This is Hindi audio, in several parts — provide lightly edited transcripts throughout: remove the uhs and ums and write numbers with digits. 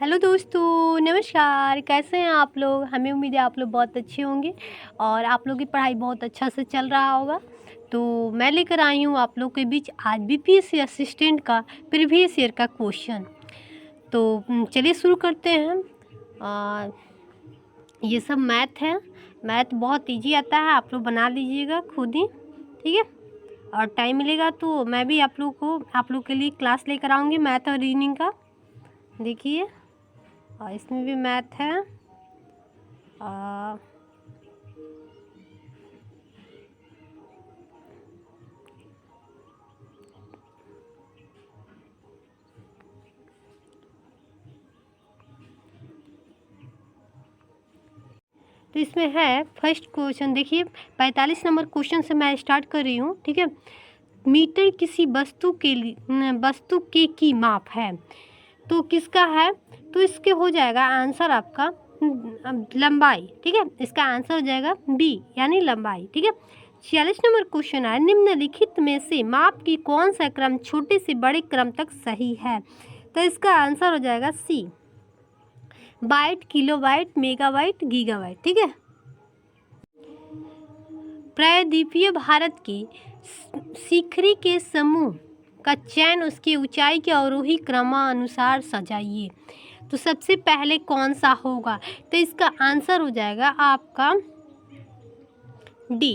हेलो दोस्तों, नमस्कार। कैसे हैं आप लोग? हमें उम्मीद है आप लोग बहुत अच्छे होंगे और आप लोग की पढ़ाई बहुत अच्छा से चल रहा होगा। तो मैं लेकर आई हूँ आप लोग के बीच आज बीपीएससी असिस्टेंट का प्रीवियस ईयर का क्वेश्चन। तो चलिए शुरू करते हैं। ये सब मैथ है। मैथ बहुत इजी आता है, आप लोग बना लीजिएगा खुद ही, ठीक है। और टाइम मिलेगा तो मैं भी आप लोग के लिए क्लास लेकर आऊँगी मैथ और रीजनिंग का। देखिए, और इसमें भी मैथ है। तो इसमें है फर्स्ट क्वेश्चन। देखिए 45 नंबर क्वेश्चन से मैं स्टार्ट कर रही हूँ, ठीक है। मीटर किसी वस्तु के की माप है, तो किसका है? तो इसके हो जाएगा आंसर आपका लंबाई, ठीक है। इसका आंसर हो जाएगा बी यानी लंबाई, ठीक है। 46 नंबर क्वेश्चन है, निम्नलिखित में से माप की कौन सा क्रम छोटे से बड़े क्रम तक सही है? तो इसका आंसर हो जाएगा सी, बाइट, किलोबाइट, मेगाबाइट, गीगाबाइट, ठीक है। प्रायद्वीपीय भारत की शिखरी के समूह का चयन उसकी ऊंचाई के अवरोही क्रमानुसार सजाइए। तो सबसे पहले कौन सा होगा? तो इसका आंसर हो जाएगा आपका डी,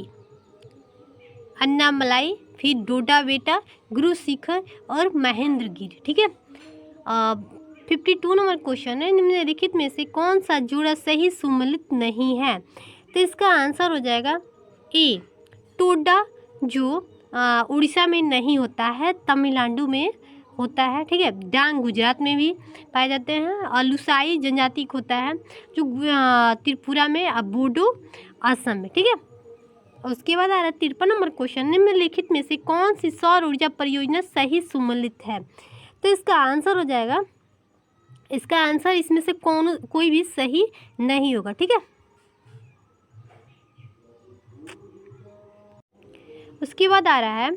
अन्नामलाई, फिर डोडा बेटा, गुरु शिखर और महेंद्रगिरी, ठीक है। 52 नंबर क्वेश्चन है, निम्नलिखित में से कौन सा जोड़ा सही सुमेलित नहीं है? तो इसका आंसर हो जाएगा ए, टोडा, जो उड़ीसा में नहीं होता है, तमिलनाडु में होता है, ठीक है। डांग गुजरात में भी पाए जाते हैं, और लुसाई जनजाति होता है जो त्रिपुरा में, बोडो असम में, ठीक है। उसके बाद आ रहा है 53 नंबर क्वेश्चन, निम्नलिखित में से कौन सी सौर ऊर्जा परियोजना सही सुमेलित है? तो इसका आंसर हो जाएगा, इसका आंसर इसमें से कोई भी सही नहीं होगा, ठीक है। उसके बाद आ रहा है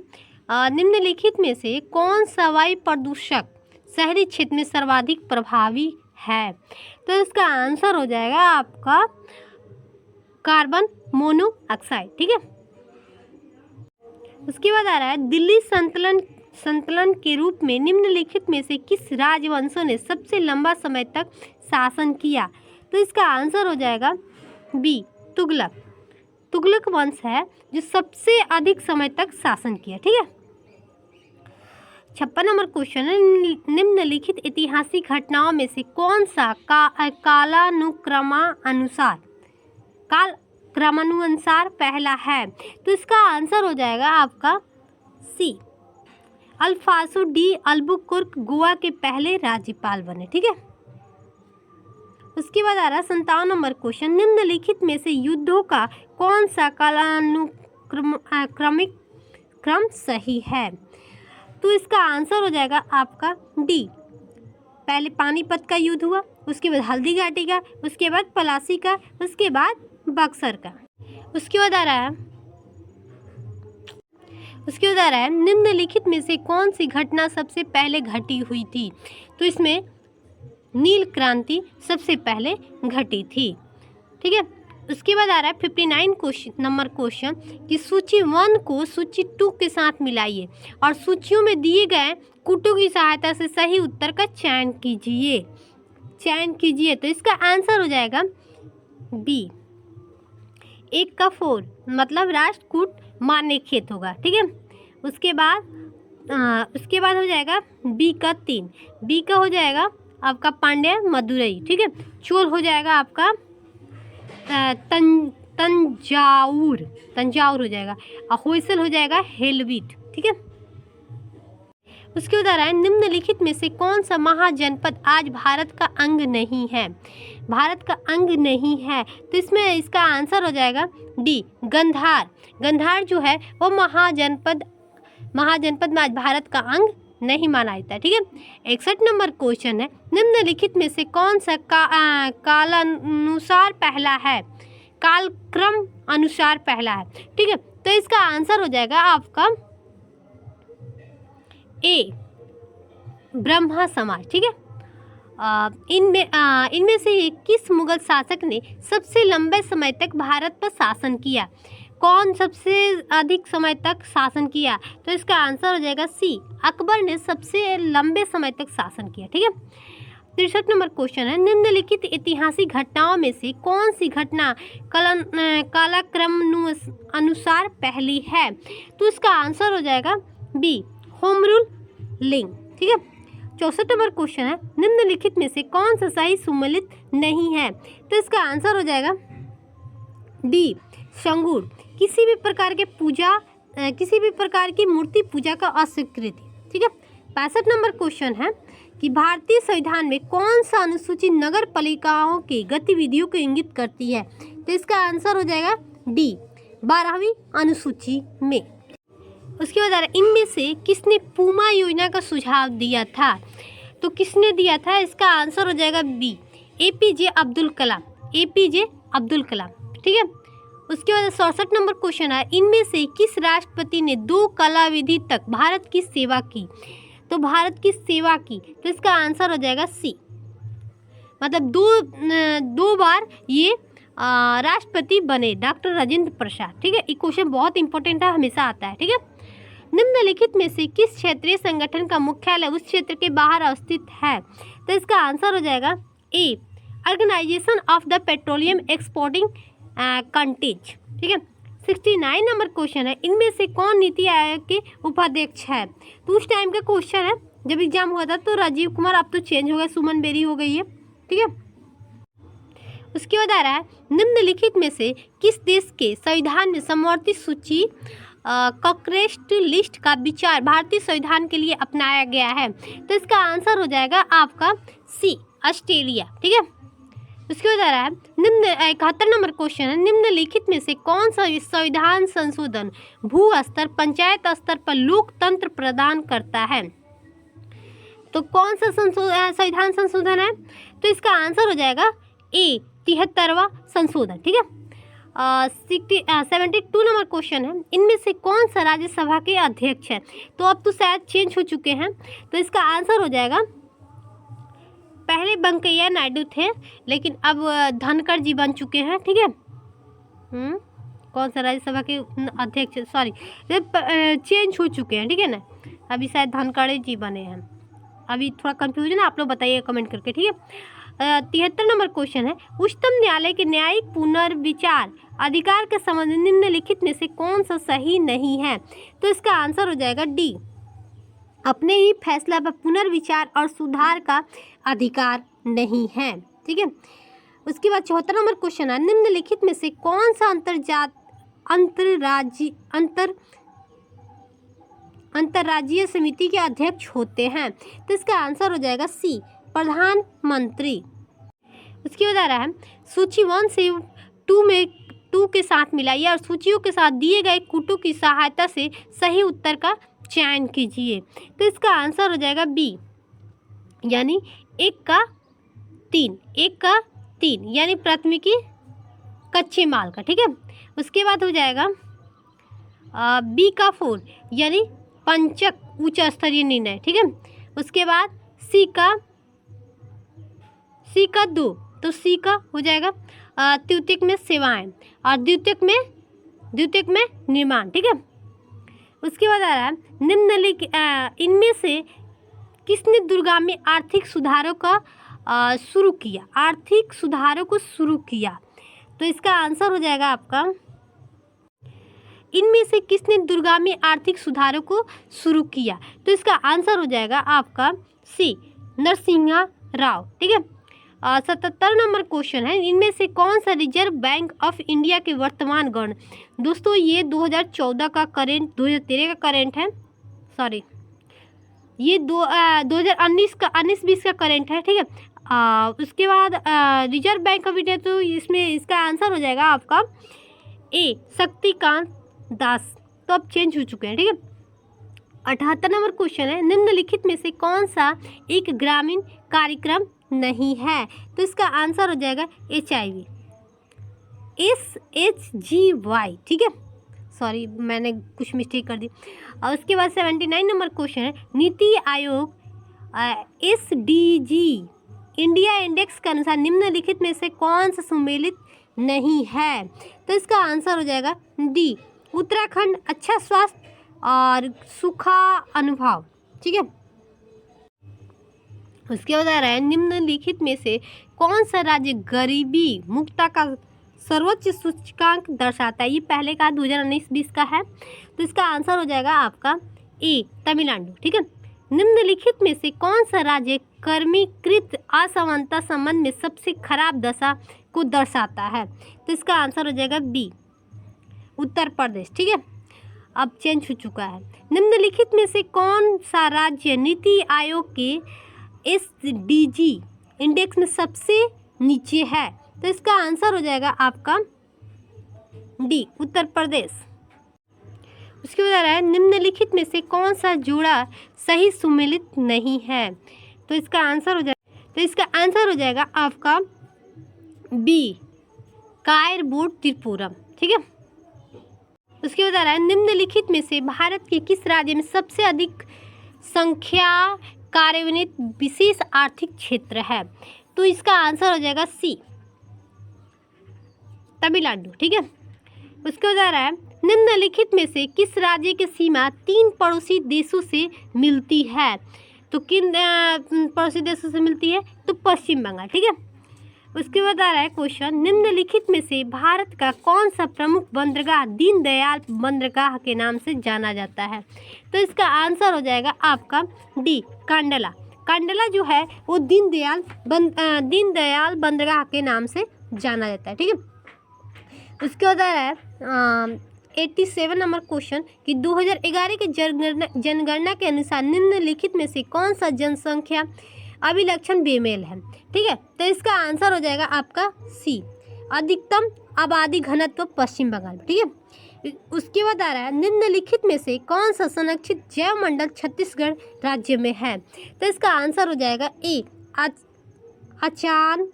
निम्नलिखित में से कौन सा वायु प्रदूषक शहरी क्षेत्र में सर्वाधिक प्रभावी है? तो इसका आंसर हो जाएगा आपका कार्बन मोनोऑक्साइड, ठीक है। उसके बाद आ रहा है दिल्ली संतुलन के रूप में निम्नलिखित में से किस राजवंशों ने सबसे लंबा समय तक शासन किया? तो इसका आंसर हो जाएगा बी, तुगलक वंश है जो सबसे अधिक समय तक शासन किया, ठीक है। 56 नंबर क्वेश्चन है, निम्नलिखित ऐतिहासिक घटनाओं में से कौन सा कालक्रमानुसार पहला है? तो इसका आंसर हो जाएगा आपका सी, अल्फांसो डी अल्बुकुर्क गोवा के पहले राज्यपाल बने, ठीक है। उसके बाद आ रहा है 57 नंबर क्वेश्चन, निम्नलिखित में से युद्धों का कौन सा कालानुक्रमिक क्रम सही है? तो इसका आंसर हो जाएगा आपका डी, पहले पानीपत का युद्ध हुआ, उसके बाद हल्दी घाटी का, उसके बाद पलासी का, उसके बाद बक्सर का। उसके बाद आ रहा है निम्नलिखित में से कौन सी घटना सबसे पहले घटी हुई थी? तो इसमें नील क्रांति सबसे पहले घटी थी, ठीक है। उसके बाद आ रहा है 59 नंबर क्वेश्चन कि सूची 1 को सूची 2 के साथ मिलाइए और सूचियों में दिए गए कूटों की सहायता से सही उत्तर का चयन कीजिए। तो इसका आंसर हो जाएगा बी, 1 का 4 मतलब राष्ट्रकूट मान्य खेत होगा, ठीक है। उसके बाद हो जाएगा बी का 3, बी का हो जाएगा आपका पांड्या मदुरई, ठीक है। चोल हो जाएगा आपका तंजाउर हो जाएगा, और होयसल हो जाएगा हेलविट, ठीक है। उसके बाद आ रहा है निम्नलिखित में से कौन सा महाजनपद आज भारत का अंग नहीं है? तो इसमें इसका आंसर हो जाएगा डी, गंधार जो है वो महाजनपद में आज भारत का अंग नहीं माना जाता, ठीक है। 61 नंबर क्वेश्चन है, निम्नलिखित में से कौन सा कालक्रम अनुसार पहला है, ठीक है। तो इसका आंसर हो जाएगा आपका ए, ब्रह्मा समाज, ठीक है। इनमें से किस मुगल शासक ने सबसे लंबे समय तक भारत पर शासन किया? कौन सबसे अधिक समय तक शासन किया? तो इसका आंसर हो जाएगा सी, अकबर ने सबसे लंबे समय तक शासन किया। ठीक है, 63 नंबर क्वेश्चन है, निम्नलिखित ऐतिहासिक घटनाओं में से कौन सी घटना कालक्रम अनुसार पहली है? तो इसका आंसर हो जाएगा बी, होम रूल लिंग। ठीक है, 64 नंबर क्वेश्चन है, निम्नलिखित में से कौन सा सही सुमेलित नहीं है? तो इसका आंसर हो जाएगा डी, शंगुर। किसी भी प्रकार की मूर्ति पूजा का अस्वीकृति। ठीक है, 65 नंबर क्वेश्चन है कि भारतीय संविधान में कौन सा अनुसूची नगर पालिकाओं की गतिविधियों को इंगित करती है? तो इसका आंसर हो जाएगा डी, 12वीं अनुसूची में। उसके बाद इनमें से किसने पूमा योजना का सुझाव दिया था? तो किसने दिया था? इसका आंसर हो जाएगा B, APJ Abdul Kalam. APJ Abdul Kalam. ठीक है, उसके बाद 67 नंबर क्वेश्चन है, इनमें से किस राष्ट्रपति ने 2 कलाविधि तक भारत की सेवा की? तो भारत की सेवा की, तो इसका आंसर हो जाएगा सी, मतलब दो बार ये राष्ट्रपति बने, डॉक्टर राजेंद्र प्रसाद। ठीक है, ये क्वेश्चन बहुत इंपॉर्टेंट है, हमेशा आता है। ठीक है, निम्नलिखित में से किस क्षेत्रीय संगठन का मुख्यालय उस क्षेत्र के बाहर अवस्थित है? तो इसका आंसर हो जाएगा A, organisation of the petroleum exporting countries. ठीक है, 69 नंबर क्वेश्चन है, इनमें से कौन नीति आयोग के उपाध्यक्ष है? तो उस टाइम का क्वेश्चन है जब एग्जाम हुआ था, तो राजीव कुमार, अब तो चेंज हो गया, सुमन बेरी हो गई है। ठीक है, उसके बाद आ रहा है, निम्नलिखित में से किस देश के संविधान में समवर्ती सूची कॉन्क्रेस्ट लिस्ट का विचार भारतीय संविधान के लिए अपनाया गया है? तो इसका आंसर हो जाएगा आपका सी, ऑस्ट्रेलिया। ठीक है, उसके बाद आ रहा है 71 नंबर क्वेश्चन है, निम्नलिखित में से कौन सा संविधान संशोधन भू स्तर पंचायत स्तर पर लोकतंत्र प्रदान करता है? तो कौन सा संविधान संशोधन है? तो इसका आंसर हो जाएगा ए, 73वां संशोधन। ठीक है, 72 नंबर क्वेश्चन है, इनमें से कौन सा राज्यसभा के अध्यक्ष है? तो अब तो शायद चेंज हो चुके हैं, तो इसका आंसर हो जाएगा, पहले वेंकैया नायडू थे, लेकिन अब धनखड़ जी बन चुके हैं। ठीक है, कौन सा राज्यसभा के अध्यक्ष, सॉरी चेंज हो चुके हैं। ठीक है ना, अभी शायद धनखड़ जी बने हैं, अभी थोड़ा कंफ्यूजन है, आप लोग बताइए कमेंट करके। ठीक है, 73 नंबर क्वेश्चन है, उच्चतम न्यायालय के न्यायिक पुनर्विचार अधिकार के संबंध में निम्नलिखित में से कौन सा सही नहीं है? तो इसका आंसर हो जाएगा डी, अपने ही फैसला पर पुनर्विचार और सुधार का अधिकार नहीं है। ठीक है, उसके बाद 74 नंबर क्वेश्चन है, निम्नलिखित में से कौन सा अंतर्राज्यीय समिति के अध्यक्ष होते हैं? तो इसका आंसर हो जाएगा सी, प्रधानमंत्री। उसके बाद आ रहा है, सूची 1 से 2 के साथ मिलाइए और सूचियों के साथ दिए गए कूटों की सहायता से सही उत्तर का चयन कीजिए। तो इसका आंसर हो जाएगा बी, यानी 1 का 3 यानी प्राथमिकी कच्चे माल का। ठीक है, उसके बाद हो जाएगा बी का 4 यानी पंचक उच्च स्तरीय निर्णय। ठीक है, उसके बाद सी का 2, तो सी का हो जाएगा तृतीयक में सेवाएं और द्वितीयक में निर्माण। ठीक है, उसके बाद आ रहा है, निम्नलिखित इनमें से किसने दूरगामी आर्थिक सुधारों को शुरू किया? तो इसका आंसर हो जाएगा आपका, इनमें से किसने दूरगामी आर्थिक सुधारों को शुरू किया? तो इसका आंसर हो जाएगा आपका सी, नरसिम्हा राव। ठीक है, 77 नंबर क्वेश्चन है, इनमें से कौन सा रिजर्व बैंक ऑफ इंडिया के वर्तमान गवर्नर? दोस्तों ये 2014 का करेंट, 2013 का करेंट है, सॉरी ये 2019 का 19-20 का करेंट है। ठीक है, उसके बाद रिजर्व बैंक ऑफ इंडिया, तो इसमें इसका आंसर हो जाएगा आपका ए, शक्तिकांत दास। तो अब चेंज हो चुके हैं। ठीक है, 78 नंबर क्वेश्चन है, निम्नलिखित में से कौन सा एक ग्रामीण कार्यक्रम नहीं है? तो इसका आंसर हो जाएगा HIV, SHGY। ठीक है, सॉरी मैंने कुछ मिस्टेक कर दी। और उसके बाद 79 नंबर क्वेश्चन है, NITI Aayog SDG India index के अनुसार निम्नलिखित में से कौन सा सम्मिलित नहीं है? तो इसका आंसर हो जाएगा डी, उत्तराखंड अच्छा स्वास्थ्य और सूखा अनुभव। ठीक है, उसके बाद आ रहा है निम्नलिखित में से कौन सा राज्य गरीबी मुक्ता का सर्वोच्च सूचकांक दर्शाता है? ये पहले का 2019-20 का है, तो इसका आंसर हो जाएगा आपका ए, तमिलनाडु। ठीक है, निम्नलिखित में से कौन सा राज्य कर्मीकृत असमानता संबंध में सबसे खराब दशा को दर्शाता है? तो इसका आंसर हो जाएगा बी, उत्तर प्रदेश। ठीक है, अब चेंज हो चुका है। निम्नलिखित में से कौन सा राज्य नीति आयोग के SDG इंडेक्स में सबसे नीचे है? तो इसका आंसर हो जाएगा आपका डी, उत्तर प्रदेश। उसके बाद आ रहा है निम्नलिखित में से कौन सा जोड़ा सही सुमेलित नहीं है? तो इसका आंसर हो जाएगा आपका बी, कायरबोर्ड त्रिपुरम। ठीक है, उसके बाद आ रहा है निम्नलिखित में से भारत के किस राज्य में सबसे अधिक संख्या कार्यान्वित विशेष आर्थिक क्षेत्र है? तो इसका आंसर हो जाएगा सी, तमिलनाडु। ठीक है, उसके बाद आ रहा है निम्नलिखित में से किस राज्य की सीमा 3 पड़ोसी देशों से मिलती है? तो किन पड़ोसी देशों से मिलती है? तो पश्चिम बंगाल। ठीक है, उसके बाद आ रहा है क्वेश्चन, निम्नलिखित में से भारत का कौन सा प्रमुख बंदरगाह दीनदयाल बंदरगाह के नाम से जाना जाता है? तो इसका आंसर हो जाएगा आपका डी, कांडला। कांडला जो है वो दीनदयाल बंदरगाह के नाम से जाना जाता है। ठीक है, उसके बाद आ रहा है 87 नंबर क्वेश्चन कि 2011 की जनगणना के अनुसार निम्नलिखित में से कौन सा जनसंख्या अभिलक्षण बेमेल है? ठीक है, तो इसका आंसर हो जाएगा आपका सी, अधिकतम आबादी घनत्व पश्चिम बंगाल। ठीक है, उसके बाद आ रहा है निम्नलिखित में से कौन सा संरक्षित जैव मंडल छत्तीसगढ़ राज्य में है? तो इसका आंसर हो जाएगा ए, अचान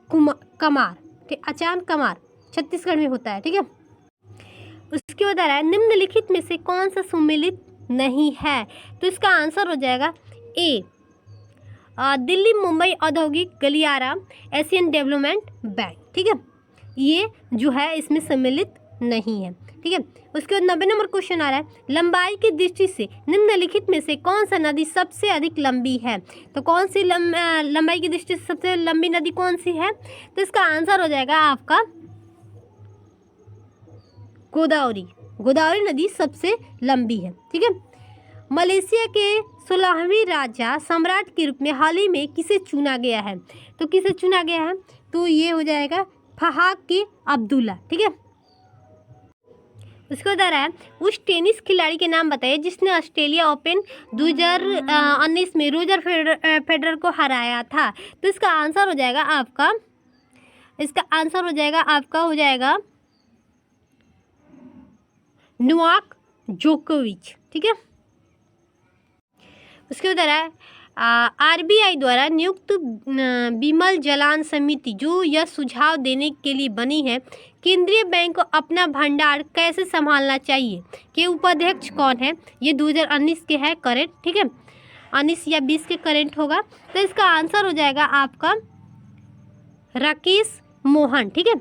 कमार। ठीक, अचान कमार छत्तीसगढ़ में होता है। ठीक है, उसके बाद आ रहा है निम्नलिखित में से कौन सा सम्मिलित नहीं है? तो इसका आंसर हो जाएगा ए, दिल्ली मुंबई औद्योगिक गलियारा एशियन डेवलपमेंट बैंक। ठीक है, ये जो है इसमें सम्मिलित नहीं है। ठीक है, उसके बाद 90 नंबर क्वेश्चन आ रहा है, लंबाई की दृष्टि से निम्नलिखित में से कौन सा नदी सबसे अधिक लंबी है? तो कौन सी लंबाई की दृष्टि से सबसे लंबी नदी कौन सी है? तो इसका आंसर हो जाएगा आपका गोदावरी। गोदावरी नदी सबसे लंबी है। ठीक है, मलेशिया के 16वें राजा सम्राट के रूप में हाल ही में किसे चुना गया है? तो किसे चुना गया है? तो ये हो जाएगा फहाद के अब्दुल्ला। ठीक है, उसके बाद आ रहा है उस टेनिस खिलाड़ी के नाम बताइए जिसने ऑस्ट्रेलिया ओपन 2019 में रोजर फेडरर को हराया था। तो इसका आंसर हो जाएगा आपका नोवाक जोकोविच। ठीक है, उसके बाद आ रहा है RBI द्वारा नियुक्त बिमल जलान समिति जो यह सुझाव देने के लिए बनी है केंद्रीय बैंक को अपना भंडार कैसे संभालना चाहिए के उपाध्यक्ष कौन है? ये 2019 के है करेंट। ठीक है, 19 या 20 के करेंट होगा। तो इसका आंसर हो जाएगा आपका राकेश मोहन। ठीक है,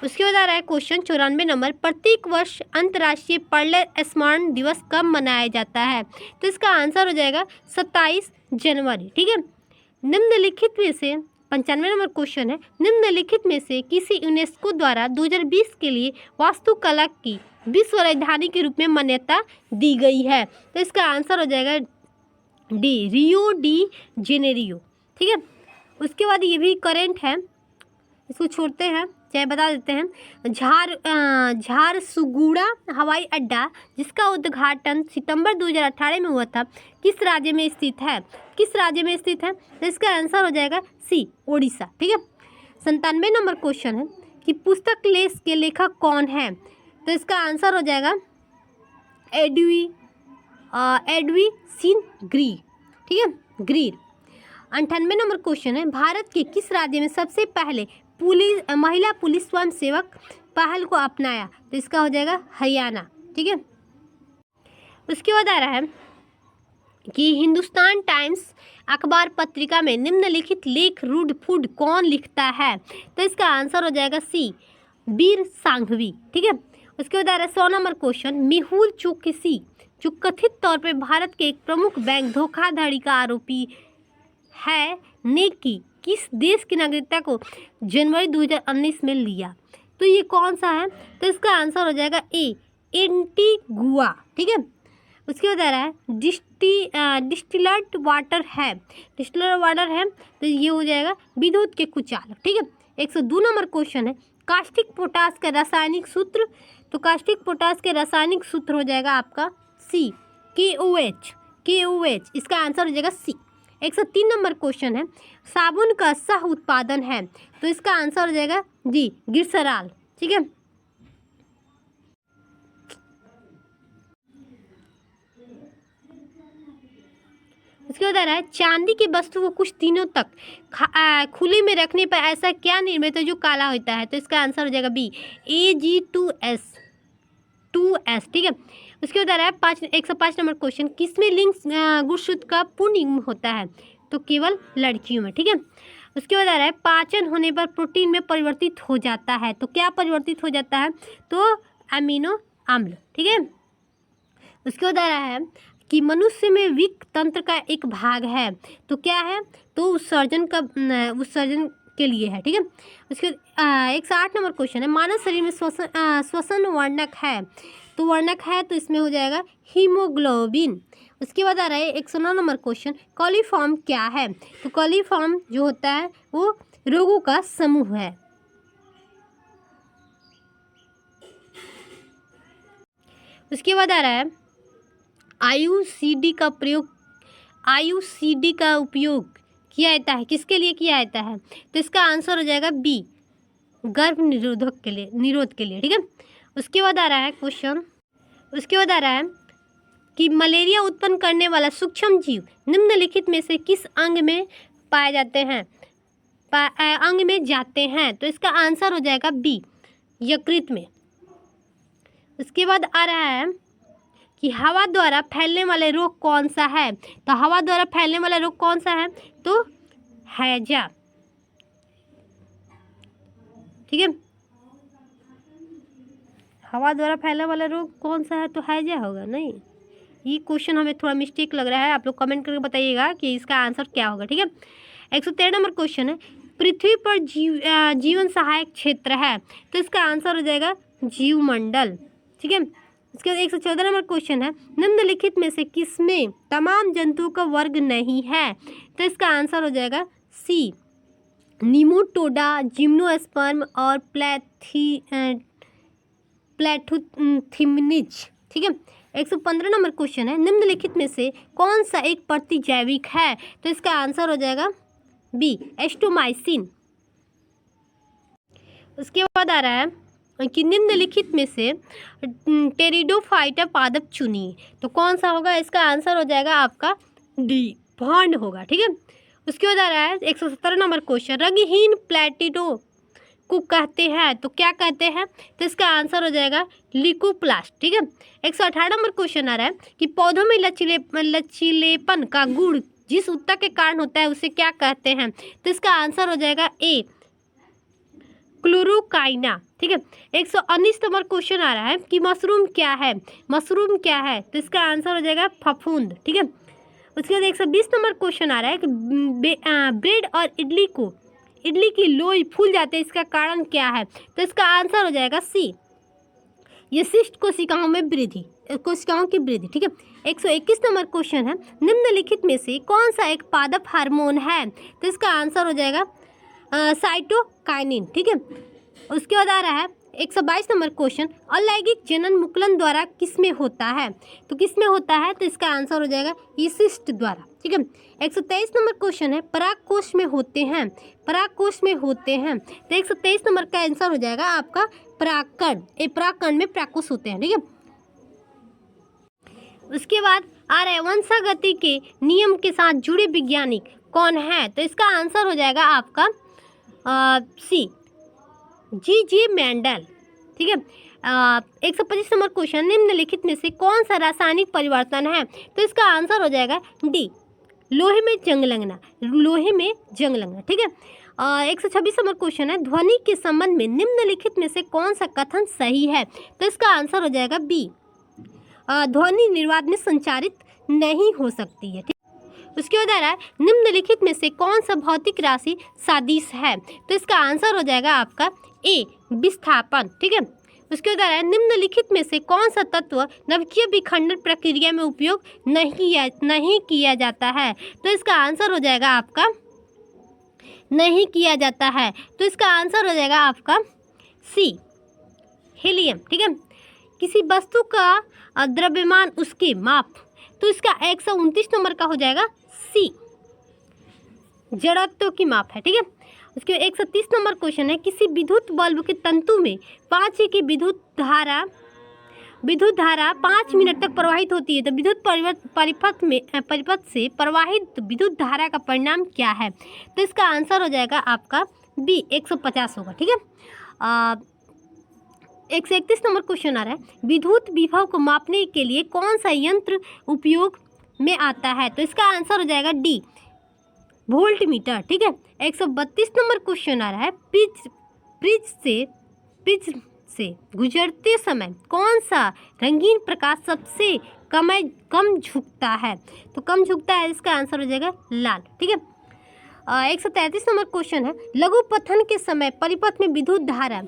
उसके बाद आ रहा है क्वेश्चन 94 नंबर, प्रत्येक वर्ष अंतर्राष्ट्रीय पर्ल स्मरण दिवस कब मनाया जाता है? तो इसका आंसर हो जाएगा 27 जनवरी। ठीक है, निम्नलिखित में से 95 नंबर क्वेश्चन है, निम्नलिखित में से किसी यूनेस्को द्वारा 2020 के लिए वास्तुकला की विश्व राजधानी के रूप में मान्यता दी गई है? तो इसका आंसर हो जाएगा डी, रियो डी जेनेरियो। ठीक है, उसके बाद ये भी करेंट है, इसको छोड़ते हैं, चाहे बता देते हैं। झारसुगुड़ा हवाई अड्डा जिसका उद्घाटन सितंबर 2018 में हुआ था किस राज्य में स्थित है? तो इसका आंसर हो जाएगा सी, ओडिशा। ठीक है, 97 नंबर क्वेश्चन है कि पुस्तक लेस के लेखक कौन है? तो इसका आंसर हो जाएगा एडवी सिन ग्री। ठीक है, ग्रीर। 98 नंबर क्वेश्चन है, भारत के किस राज्य में सबसे पहले महिला पुलिस स्वयं सेवक पहल को अपनाया? तो इसका हो जाएगा हरियाणा। ठीक है, उसके बाद आ रहा है कि हिंदुस्तान टाइम्स अखबार पत्रिका में निम्नलिखित लेख रूडफुड कौन लिखता है? तो इसका आंसर हो जाएगा सी, वीर सांघवी। ठीक है, उसके बाद आ रहा है 100 नंबर क्वेश्चन। मेहुल चोकसी जो कथित तौर पे भारत के एक प्रमुख बैंक धोखाधड़ी का आरोपी है ने की किस देश की नागरिकता को जनवरी 2019 में लिया? तो ये कौन सा है? तो इसका आंसर हो जाएगा ए, एंटीगुआ। ठीक है, उसके बाद आ रहा है डिस्टिलर्ड वाटर है, डिस्टिलर्ड वाटर है तो ये हो जाएगा विद्युत के कुचालक। ठीक है, 102 नंबर क्वेश्चन है। कास्टिक पोटास का रासायनिक सूत्र, तो कास्टिक पोटास के रासायनिक सूत्र हो जाएगा आपका सी, KOH, KOH। इसका आंसर हो जाएगा सी। 103 नंबर क्वेश्चन है। साबुन का सह उत्पादन है, तो इसका आंसर हो जाएगा जी, ग्लिसरॉल। ठीक है, उसके बाद आ रहा है चांदी की वस्तु को कुछ दिनों तक खुले में रखने पर ऐसा क्या निर्मित है जो काला होता है? तो इसका आंसर हो जाएगा बी, Ag2S, 2S। ठीक है, उसके बाद आ रहा है 105 नंबर क्वेश्चन। किसमें लिंग गुणसूत्र का पूर्ण होता है? तो केवल लड़कियों में। ठीक है, उसके बाद आ रहा है पाचन होने पर प्रोटीन में परिवर्तित हो जाता है, तो क्या परिवर्तित हो जाता है? तो अमीनो अम्ल। ठीक है, उसके बाद आ रहा है कि मनुष्य में विक तंत्र का एक भाग है, तो क्या है? तो उत्सर्जन के लिए है। ठीक है, उसके 108 नंबर क्वेश्चन है। मानव शरीर में श्वसन वर्णक है, तो वर्णक है तो इसमें हो जाएगा हीमोग्लोबिन। उसके बाद आ रहा है 109 नंबर क्वेश्चन। कॉलीफॉर्म क्या है? तो कॉलीफॉर्म जो होता है वो रोगों का समूह है। उसके बाद आ रहा है आयुसीडी का उपयोग किया जाता है, किसके लिए किया जाता है? तो इसका आंसर हो जाएगा बी, गर्भ निरोध के लिए। ठीक है, उसके बाद आ रहा है क्वेश्चन, उसके बाद आ रहा है कि मलेरिया उत्पन्न करने वाला सूक्ष्म जीव निम्नलिखित में से किस अंग में पाए जाते हैं, अंग में जाते हैं? तो इसका आंसर हो जाएगा बी, यकृत में। उसके बाद आ रहा है कि हवा द्वारा फैलने वाले रोग कौन सा है? तो हवा द्वारा फैलने वाला रोग कौन सा है? तो हैजा। ठीक है, हवा द्वारा फैलने वाला रोग कौन सा है? तो हैजा होगा। नहीं, ये क्वेश्चन हमें थोड़ा मिस्टेक लग रहा है, आप लोग कमेंट करके बताइएगा कि इसका आंसर क्या होगा। ठीक है, 113 नंबर क्वेश्चन है। पृथ्वी पर जीवन सहायक क्षेत्र है, तो इसका आंसर हो जाएगा जीवमंडल। ठीक है, इसके बाद 114 नंबर क्वेश्चन है। निम्नलिखित में से किसमें तमाम जंतुओं का वर्ग नहीं है? तो इसका आंसर हो जाएगा सी, निमोटोडा, जिम्नोस्पर्म और प्लैथुथिम्निज। ठीक है, 115 नंबर क्वेश्चन है। निम्नलिखित में से कौन सा एक प्रतिजैविक है? तो इसका आंसर हो जाएगा बी, एस्टोमाइसिन। उसके बाद आ रहा है कि निम्नलिखित में से टेरिडोफाइटा पादप चुनिए, तो कौन सा होगा? इसका आंसर हो जाएगा आपका डी, भांड होगा। ठीक है, उसके बाद आ रहा है 117 नंबर क्वेश्चन। रंगहीन प्लेटिडो को कहते हैं, तो क्या कहते हैं? तो इसका आंसर हो जाएगा लिकोप्लास्ट। ठीक है, 118 नंबर क्वेश्चन आ रहा है कि पौधों में लचीलेपन का गुण जिस ऊतक के कारण होता है उसे क्या कहते हैं? तो इसका आंसर हो जाएगा ए, क्लोरोकाइना। ठीक है, 119 नंबर क्वेश्चन आ रहा है कि मशरूम क्या है? मशरूम क्या है? तो इसका आंसर हो जाएगा फफूंद। ठीक है, उसके बाद 120 नंबर क्वेश्चन आ रहा है कि ब्रेड और इडली की लोई फूल जाते हैं, इसका कारण क्या है? तो इसका आंसर हो जाएगा सी, ये शिष्ट कोशिकाओं की वृद्धि। ठीक है, 121 नंबर क्वेश्चन है। निम्नलिखित में से कौन सा एक पादप हार्मोन है? तो इसका आंसर हो जाएगा साइटोकाइनिन। ठीक है, उसके बाद आ रहा है 122 नंबर क्वेश्चन। अलैंगिक जनन मुकुलन द्वारा किसमें होता है? तो किसमें होता है? तो इसका आंसर हो जाएगा शिष्ट द्वारा। ठीक है, 123 नंबर क्वेश्चन है। परागकोश में होते हैं, तो 123 नंबर का आंसर हो जाएगा आपका परागकण। परागकण में परागकोश होते हैं। ठीक है, उसके बाद आ रहा है वंशागति के नियम के साथ जुड़े वैज्ञानिक कौन है? तो इसका आंसर हो जाएगा आपका सी, G.J. मेंडल। ठीक है, 125 नंबर क्वेश्चन। निम्नलिखित में से कौन सा रासायनिक परिवर्तन है? तो इसका आंसर हो जाएगा डी, लोहे में जंग लगना, लोहे में जंग लगना, ठीक है। 126 नंबर क्वेश्चन है, ध्वनि के संबंध में निम्नलिखित में से कौन सा कथन सही है? तो इसका आंसर हो जाएगा बी, ध्वनि निर्वात में संचारित नहीं हो सकती है, ठीक। उसके बाद आ रहा है, निम्नलिखित में से कौन सा भौतिक राशि सदिश है? तो इसका आंसर हो जाएगा आपका ए, विस्थापन, ठीक है। उसके बाद आ रहा है, निम्नलिखित में से कौन सा तत्व नाभिकीय विखंडन प्रक्रिया में उपयोग नहीं किया जाता है? तो इसका आंसर हो जाएगा आपका नहीं किया जाता है, तो इसका आंसर हो जाएगा आपका सी, हीलियम, ठीक है। किसी वस्तु का द्रव्यमान उसके माप, तो इसका 129 नंबर का हो जाएगा सी, जड़त्व की माप है, ठीक है। उसके 130 नंबर क्वेश्चन है, किसी विद्युत बल्ब के तंतु में 5 की विद्युत धारा 5 मिनट तक प्रवाहित होती है, तो विद्युत परिपथ से प्रवाहित विद्युत धारा का परिणाम क्या है? तो इसका आंसर हो जाएगा आपका बी, 150 होगा, ठीक है। 131 नंबर क्वेश्चन आ रहा है, विद्युत विभव को मापने के लिए कौन सा यंत्र उपयोग में आता है? तो इसका आंसर हो जाएगा डी, वोल्ट मीटर, ठीक है। 132 नंबर क्वेश्चन आ रहा है, पिच से गुजरते समय कौन सा रंगीन प्रकाश सबसे कम झुकता है? तो कम झुकता है, इसका आंसर हो जाएगा लाल, ठीक है। 133 नंबर क्वेश्चन है, लघु पथन के समय परिपथ में विद्युत धारा,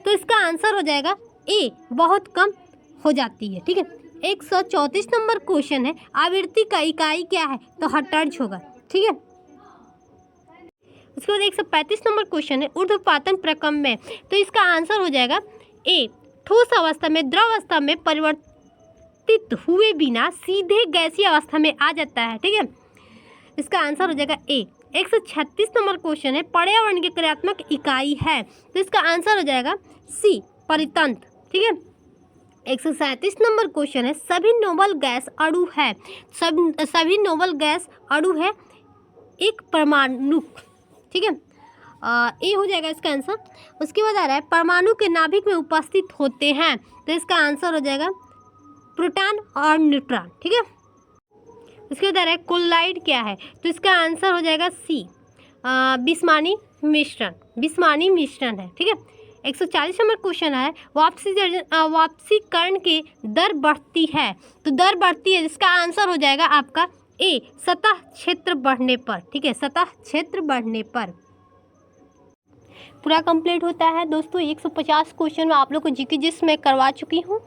तो इसका आंसर हो जाएगा ए, बहुत कम हो जाती है, ठीक है। 134 नंबर क्वेश्चन है, आवृत्ति का इकाई क्या है? तो हर्ट्ज होगा, ठीक है। उसके बाद 135 नंबर क्वेश्चन है, ऊर्ध्वपातन प्रक्रम में, तो इसका आंसर हो जाएगा ए, ठोस अवस्था में द्रव अवस्था में परिवर्तित हुए बिना सीधे गैसीय अवस्था में आ जाता है, ठीक है। इसका आंसर हो जाएगा ए। 136 नंबर क्वेश्चन है, पर्यावरण की क्रियात्मक इकाई है, तो इसका आंसर हो जाएगा सी, परितंत्र, ठीक है। 137 नंबर क्वेश्चन है, सभी नोबल गैस अणु है, सभी नोबल गैस अणु है एक परमाणु, ठीक है। ए हो जाएगा इसका आंसर। उसके बाद आ रहा है, परमाणु के नाभिक में उपस्थित होते हैं, तो इसका आंसर हो जाएगा प्रोटॉन और न्यूट्रॉन, ठीक है। उसके बाद आ रहा है, कोलाइड क्या है? तो इसका आंसर हो जाएगा सी, बिस्मानी मिश्रण है, ठीक है। 140 नंबर क्वेश्चन है, वापसीकरण की दर बढ़ती है, तो दर बढ़ती है, इसका आंसर हो जाएगा आपका ए, सतह क्षेत्र बढ़ने पर, ठीक है, सतह क्षेत्र बढ़ने पर। पूरा कंप्लीट होता है दोस्तों। 150 क्वेश्चन में आप लोग को जीके जिस मैं करवा चुकी हूँ।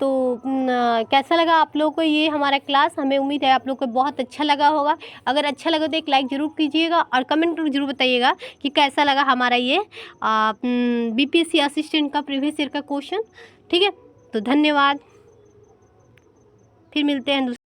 तो कैसा लगा आप लोगों को ये हमारा क्लास? हमें उम्मीद है आप लोग को बहुत अच्छा लगा होगा। अगर अच्छा लगा तो एक लाइक ज़रूर कीजिएगा और कमेंट करके ज़रूर बताइएगा कि कैसा लगा हमारा ये बीपीएससी असिस्टेंट का प्रीवियस ईयर का क्वेश्चन, ठीक है। तो धन्यवाद, फिर मिलते हैं दूसरे